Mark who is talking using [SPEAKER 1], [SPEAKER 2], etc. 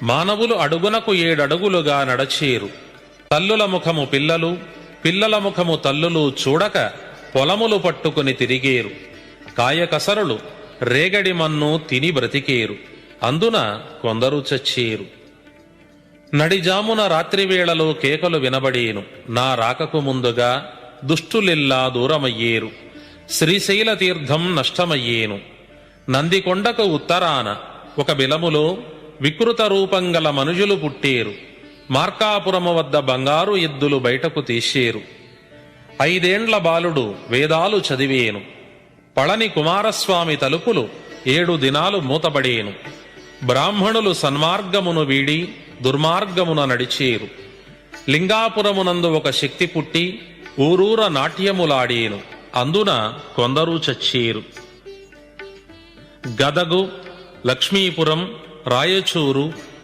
[SPEAKER 1] మానవులు అడుగునకు 7 అడుగులుగా నడచేరు. తల్లుల ముఖము పిల్లలు, పిల్లల ముఖము తల్లులు చూడక పొలములు పట్టుకుని తిరిగేరు. కాయకసరులు రేగడి మన్ను తిని బ్రతికేరు. అందున కొందరు చచ్చేరు. నడిజామున రాత్రివేళలో కేకలు వినబడేను. నా రాకకు ముందుగా దుష్టులిల్లా దూరమయ్యేరు. శ్రీశైల తీర్థం నష్టమయ్యేను. నందికొండకు ఉత్తరాన ఒక బిలములో వికృత రూపంగల మనుజులు పుట్టేరు. మార్కాపురము వద్ద బంగారు ఎద్దులు బయటకు తీసేరు. 5 ఏండ్ల బాలుడు వేదాలు చదివేను. పళని కుమారస్వామి తలుపులు 7 దినాలు మూతబడేను. బ్రాహ్మణులు సన్మార్గమును వీడి దుర్మార్గమున నడిచేరు. లింగాపురమునందు ఒక శక్తి పుట్టి ఊరూర నాట్యములాడేను. అందున కొందరు చచ్చేరు. గదగు, లక్ష్మీపురం, రాయచూరు,